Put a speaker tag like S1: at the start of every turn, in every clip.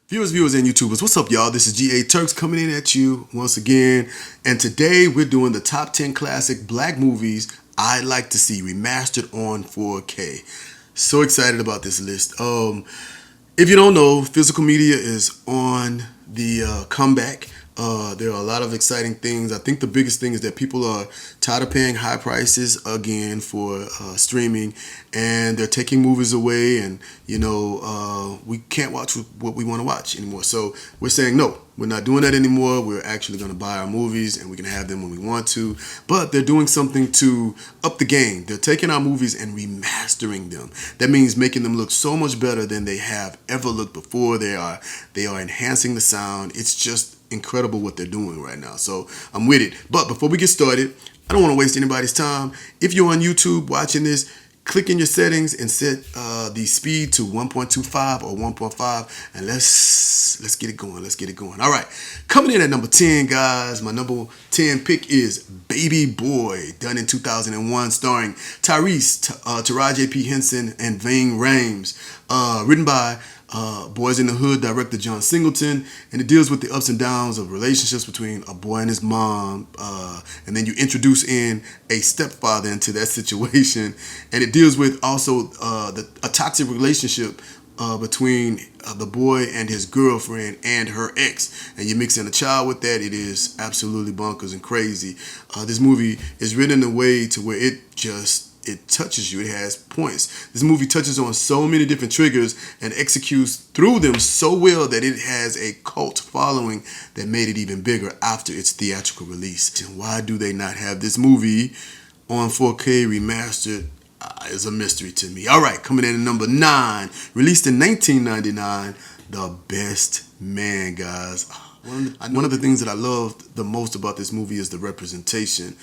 S1: Viewers, and YouTubers, what's up, y'all? This is G.A.Turks coming in at you once again. And today we're doing the top 10 classic black movies I'd like to see remastered on 4K. So excited about this list. If you don't know, physical media is on the comeback. There are a lot of exciting things. I think the biggest thing is that people are tired of paying high prices again for streaming, and they're taking movies away, and we can't watch what we want to watch anymore. So we're saying no, we're not doing that anymore. We're actually going to buy our movies, and we can have them when we want to. But they're doing something to up the game. They're taking our movies and remastering them. That means making them look so much better than they have ever looked before. They are enhancing the sound. It's just incredible what they're doing right now. So I'm with it. But before we get started, I don't want to waste anybody's time. If you're on YouTube watching this, click in your settings and set the speed to 1.25 or 1.5, and let's get it going. Let's get it going. All right, coming in at number 10, guys. My number 10 pick is Baby Boy, done in 2001, starring Tyrese, Taraji P. Henson, and Ving Rhames. Written by Boys in the Hood director John Singleton, and it deals with the ups and downs of relationships between a boy and his mom, and then you introduce in a stepfather into that situation, and it deals with also a toxic relationship between the boy and his girlfriend and her ex, and you mix in a child with that. It is absolutely bonkers and crazy. This movie is written in a way to where it touches you. It has points. This movie touches on so many different triggers and executes through them so well that it has a cult following that made it even bigger after its theatrical release. And why do they not have this movie on 4K remastered is a mystery to me. All right, coming in at number 9, released in 1999, The Best Man, guys. One of the things that I loved the most about this movie is the representation.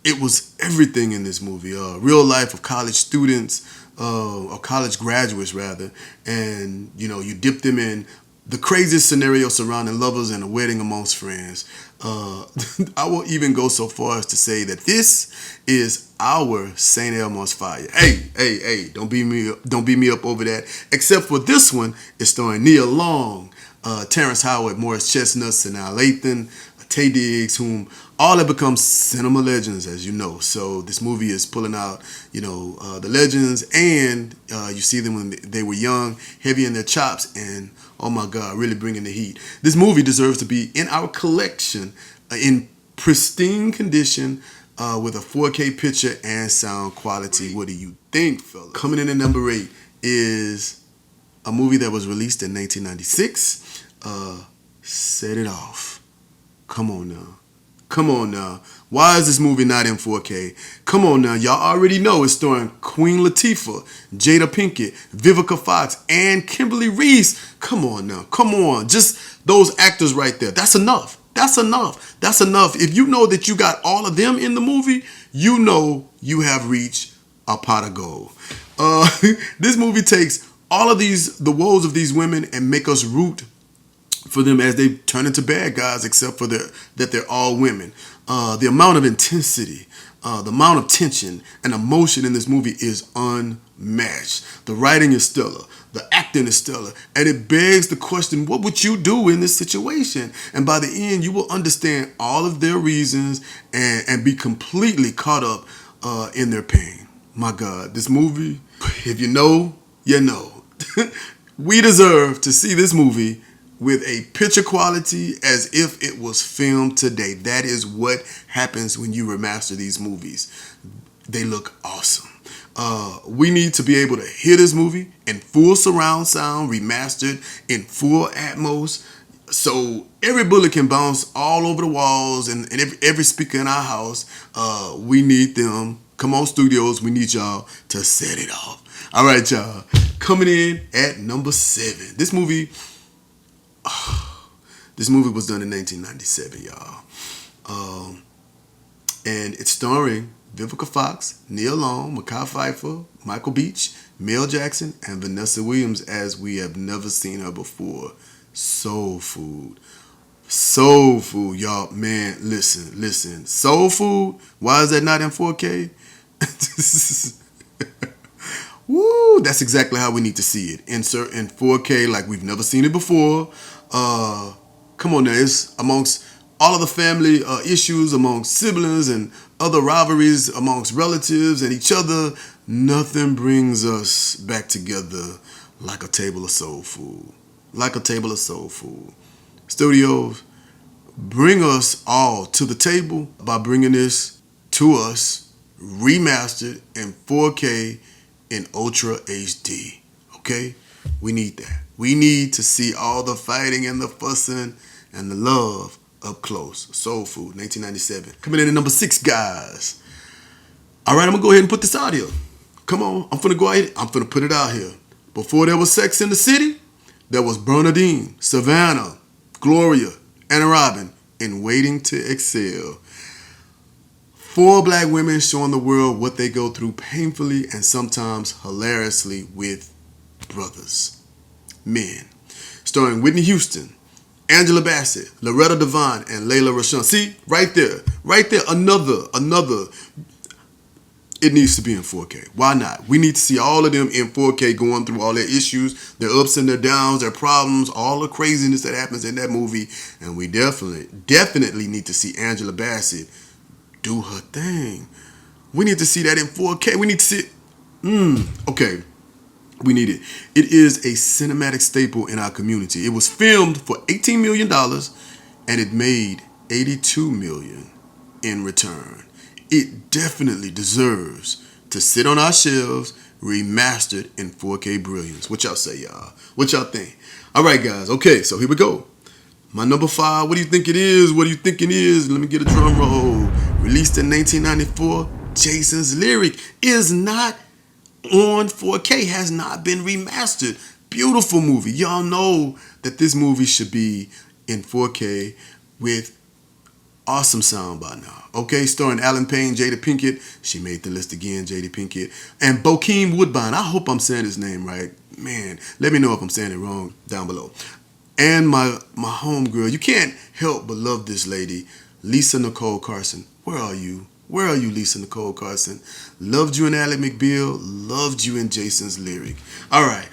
S1: It was everything in this movie. Real life of college students, or college graduates rather, and you dip them in the craziest scenario surrounding lovers and a wedding amongst friends. I will even go so far as to say that this is our St. Elmo's Fire. Hey, don't beat me up over that. Except for this one, it's starring Nia Long, Terrence Howard, Morris Chestnut, Sanaa Lathan, Taye Diggs, whom all have become cinema legends, as you know. So this movie is pulling out, the legends, and you see them when they were young, heavy in their chops, and oh my God, really bringing the heat. This movie deserves to be in our collection in pristine condition with a 4K picture and sound quality. What do you think, fellas? Coming in at number 8 is a movie that was released in 1996. Set It Off. Come on now. Why is this movie not in 4K? Come on now. Y'all already know it's starring Queen Latifah, Jada Pinkett, Vivica Fox, and Kimberly Reese. Come on now. Come on. Just those actors right there. That's enough. If you know that you got all of them in the movie, you know you have reached a pot of gold. This movie takes all of the woes of these women and make us root for them as they turn into bad guys, except for that they're all women. The amount of intensity, the amount of tension and emotion in this movie is unmatched. The writing is stellar. The acting is stellar. And it begs the question, what would you do in this situation? And by the end, you will understand all of their reasons and be completely caught up in their pain. My God, this movie, if you know, you know. We deserve to see this movie with a picture quality as if it was filmed today. That is what happens when you remaster these movies. They look awesome. We need to be able to hear this movie in full surround sound, remastered in full Atmos, so every bullet can bounce all over the walls and every speaker in our house. We need them. Come on, studios, we need y'all to set it off. All right, y'all. Coming in at number 7. This movie was done in 1997, y'all. And it's starring Vivica Fox, Nia Long, Mekhi Phifer, Michael Beach, Mel Jackson, and Vanessa Williams as we have never seen her before. Soul Food, y'all. Man, listen. Soul Food, why is that not in 4K? Woo, that's exactly how we need to see it. Insert in 4K like we've never seen it before. Come on now, it's amongst all of the family issues, amongst siblings and other rivalries amongst relatives and each other. Nothing brings us back together like a table of soul food. Like a table of soul food. Studios, bring us all to the table by bringing this to us remastered in 4K in Ultra HD. Okay? We need that. We need to see all the fighting and the fussing and the love up close. Soul Food, 1997. Coming in at number 6, guys. All right, I'm going to go ahead and put this out here. Come on, I'm finna go ahead. I'm finna put it out here. Before there was Sex in the City, there was Bernadine, Savannah, Gloria, and Robin in Waiting to Exhale. 4 black women showing the world what they go through painfully and sometimes hilariously with brothers. Men. Starring Whitney Houston, Angela Bassett, Loretta Devine, and Layla Rashawn. See, right there, another. It needs to be in 4K. Why not? We need to see all of them in 4K going through all their issues, their ups and their downs, their problems, all the craziness that happens in that movie. And we definitely need to see Angela Bassett do her thing. We need to see that in 4K. We need to see it. Okay. We need it. It is a cinematic staple in our community. It was filmed for $18 million and it made $82 million in return. It definitely deserves to sit on our shelves, remastered in 4K brilliance. What y'all say, y'all? What y'all think? All right, guys. Okay, so here we go. My number 5, what do you think it is? What do you think it is? Let me get a drum roll. Released in 1994, Jason's Lyric is not on 4K, has not been remastered. Beautiful movie. Y'all know that this movie should be in 4K with awesome sound by now. Okay, starring Alan Payne, Jada Pinkett. She made the list again, Jada Pinkett. And Bokeem Woodbine. I hope I'm saying his name right. Man, let me know if I'm saying it wrong down below. And my homegirl. You can't help but love this lady, Lisa Nicole Carson. Where are you? Where are you, Lisa Nicole Carson? Loved you in Ally McBeal. Loved you in Jason's Lyric. All right.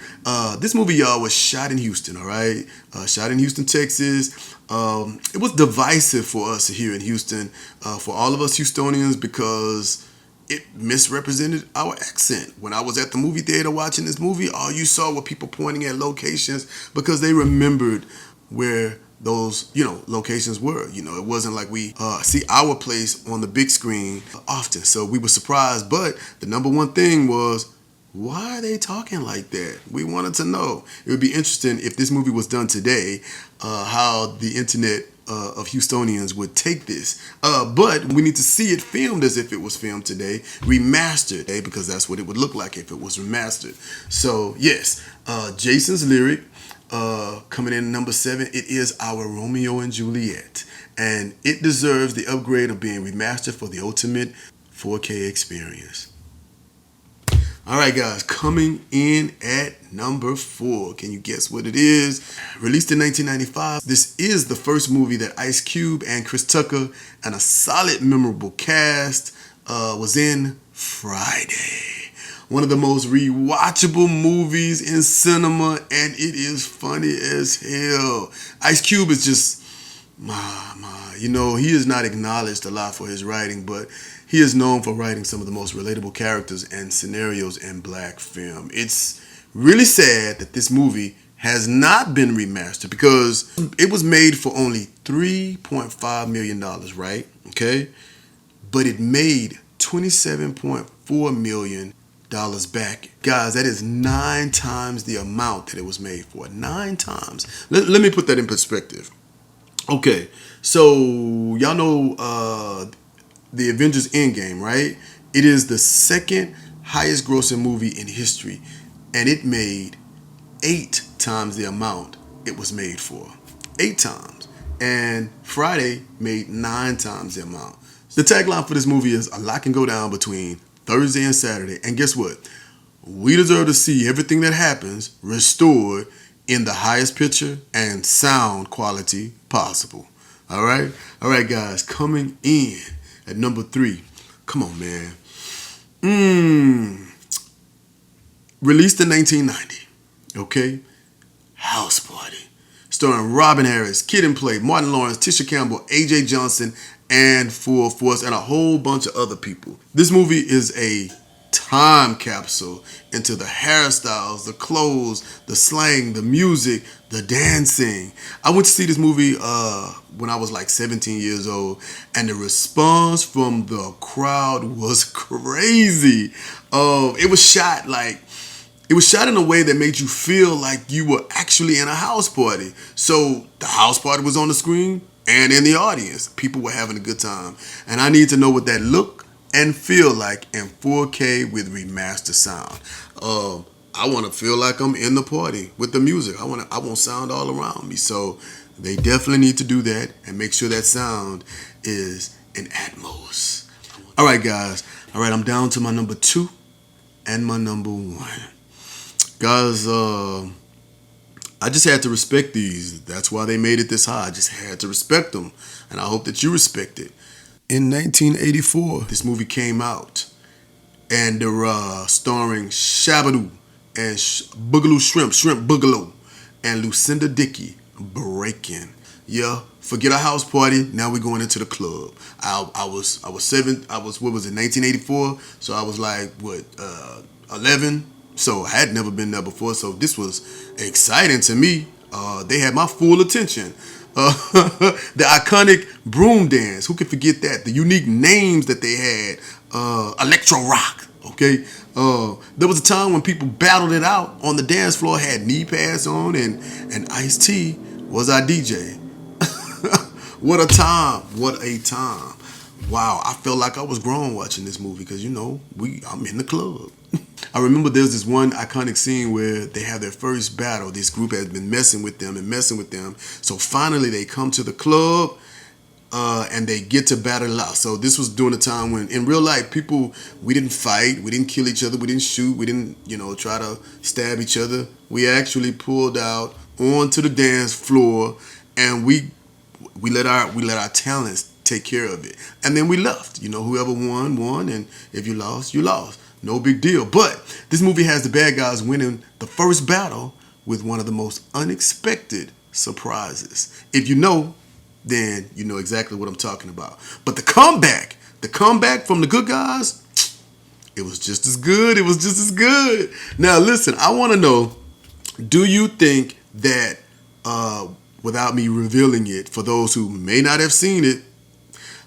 S1: This movie, y'all, was shot in Houston, all right? Shot in Houston, Texas. It was divisive for us here in Houston, for all of us Houstonians, because it misrepresented our accent. When I was at the movie theater watching this movie, all you saw were people pointing at locations because they remembered where those, locations were. It wasn't like we see our place on the big screen often. So we were surprised. But the number one thing was, why are they talking like that? We wanted to know. It would be interesting if this movie was done today, how the internet of Houstonians would take this. But we need to see it filmed as if it was filmed today, remastered, because that's what it would look like if it was remastered. So yes, Jason's Lyric, coming in number 7, it is our Romeo and Juliet. And it deserves the upgrade of being remastered for the ultimate 4K experience. All right, guys, coming in at number 4. Can you guess what it is? Released in 1995, this is the first movie that Ice Cube and Chris Tucker and a solid, memorable cast was in. Friday. One of the most rewatchable movies in cinema, and it is funny as hell. Ice Cube is just, he is not acknowledged a lot for his writing, but he is known for writing some of the most relatable characters and scenarios in black film. It's really sad that this movie has not been remastered because it was made for only $3.5 million, right? Okay? But it made $27.4 million back. Guys, that is 9 times the amount that it was made for. 9 times. Let me put that in perspective. Okay, so y'all know the Avengers Endgame, right? It is the second highest grossing movie in history, and it made 8 times the amount it was made for. 8 times. And Friday made 9 times the amount. The tagline for this movie is, a lot can go down between Thursday and Saturday. And guess what? We deserve to see everything that happens restored in the highest picture and sound quality possible. All right? All right, guys. Coming in at number 3. Come on, man. Released in 1990. Okay? House Party. Starring Robin Harris, Kid and Play, Martin Lawrence, Tisha Campbell, A.J. Johnson, and Full Force, and a whole bunch of other people. This movie is a time capsule into the hairstyles, the clothes, the slang, the music, the dancing. I went to see this movie when I was like 17 years old, and the response from the crowd was crazy. It was shot in a way that made you feel like you were actually in a house party. So the house party was on the screen and in the audience. People were having a good time. And I need to know what that look and feel like in 4K with remastered sound. I want to feel like I'm in the party with the music. I want sound all around me. So they definitely need to do that and make sure that sound is in Atmos. All right, guys. All right, I'm down to my number 2 and my number 1. Guys, I just had to respect these. That's why they made it this high. I just had to respect them. And I hope that you respect it. In 1984, this movie came out. And they're starring Shabadoo and Boogaloo Shrimp Boogaloo, and Lucinda Dickey, Breakin'. Yeah, forget a house party. Now we're going into the club. I was 1984. So I was like 11. So I had never been there before. So this was exciting to me. They had my full attention. The iconic broom dance. Who can forget that? The unique names that they had. Electro rock. Okay. There was a time when people battled it out on the dance floor, had knee pads on, and Ice-T was our DJ. What a time. What a time. Wow, I felt like I was grown watching this movie because, I'm in the club. I remember there's this one iconic scene where they have their first battle. This group has been messing with them. So finally they come to the club and they get to battle it out. So this was during a time when in real life we didn't fight. We didn't kill each other. We didn't shoot. We didn't, try to stab each other. We actually pulled out onto the dance floor and we let our talents take care of it. And then we left. Whoever won, and if you lost, you lost. No big deal. But this movie has the bad guys winning the first battle with one of the most unexpected surprises. If you know, then you know exactly what I'm talking about. But the comeback from the good guys, it was just as good. It was just as good. Now listen, I want to know, do you think that, without me revealing it, for those who may not have seen it,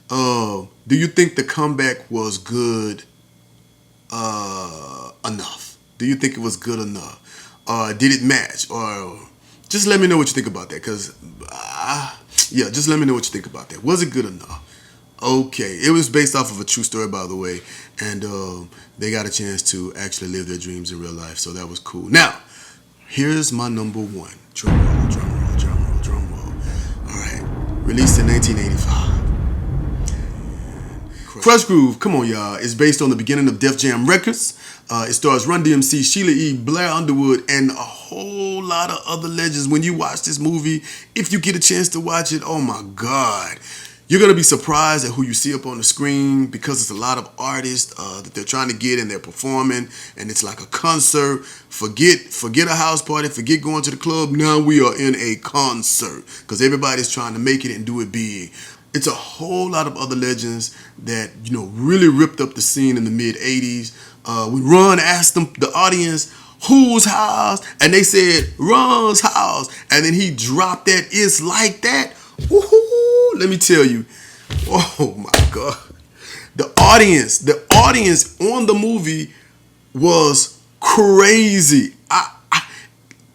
S1: do you think the comeback was good enough? Do you think it was good enough? Did it match? Or just let me know what you think about that. Just let me know what you think about that. Was it good enough? Okay, it was based off of a true story, by the way, and they got a chance to actually live their dreams in real life, so that was cool. Now, here's my number 1. Drum roll, drum roll, drum roll, drum roll. All right, released in 1985. Crush Groove, come on, y'all. It's based on the beginning of Def Jam Records. It stars Run DMC, Sheila E., Blair Underwood, and a whole lot of other legends. When you watch this movie, if you get a chance to watch it, oh my God. You're going to be surprised at who you see up on the screen because it's a lot of artists that they're trying to get and they're performing, and it's like a concert. Forget a house party, forget going to the club. Now we are in a concert because everybody's trying to make it and do it big. It's a whole lot of other legends that, really ripped up the scene in the mid-'80s. When Ron asked the audience, whose house? And they said, Ron's house. And then he dropped that, it's like that. Woohoo! Let me tell you. Oh, my God. The audience on the movie was crazy.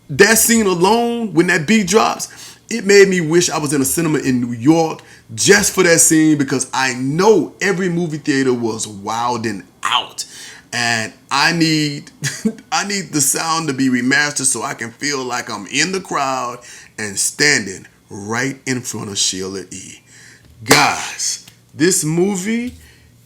S1: That scene alone, when that beat drops, it made me wish I was in a cinema in New York just for that scene because I know every movie theater was wilding out. And I need the sound to be remastered so I can feel like I'm in the crowd and standing right in front of Sheila E. Guys, this movie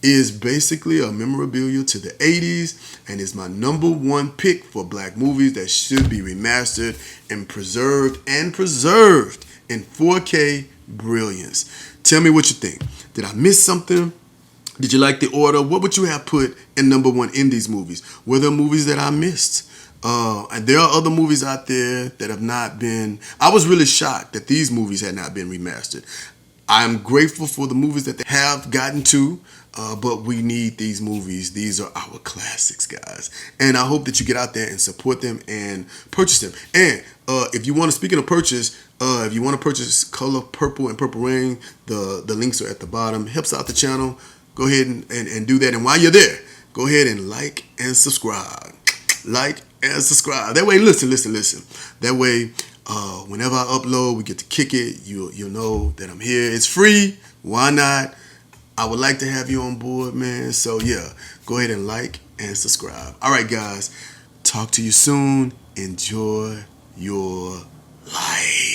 S1: is basically a memorabilia to the 80s and is my number 1 pick for black movies that should be remastered and preserved in 4K brilliance. Tell me what you think. Did I miss something? Did you like the order? What would you have put in number 1 in these movies? Were there movies that I missed? And there are other movies out there that have not been. I was really shocked that these movies had not been remastered. I'm grateful for the movies that they have gotten to, but we need these movies. These are our classics, guys. And I hope that you get out there and support them and purchase them. And if you want to, speaking of purchase, if you want to purchase Color Purple and Purple Rain, the links are at the bottom. Helps out the channel. Go ahead and do that. And while you're there, go ahead and like and subscribe. Like and subscribe. That way, listen. That way, whenever I upload, we get to kick it. You'll know that I'm here. It's free. Why not? I would like to have you on board, man. So yeah, go ahead and like and subscribe. All right, guys. Talk to you soon. Enjoy your life.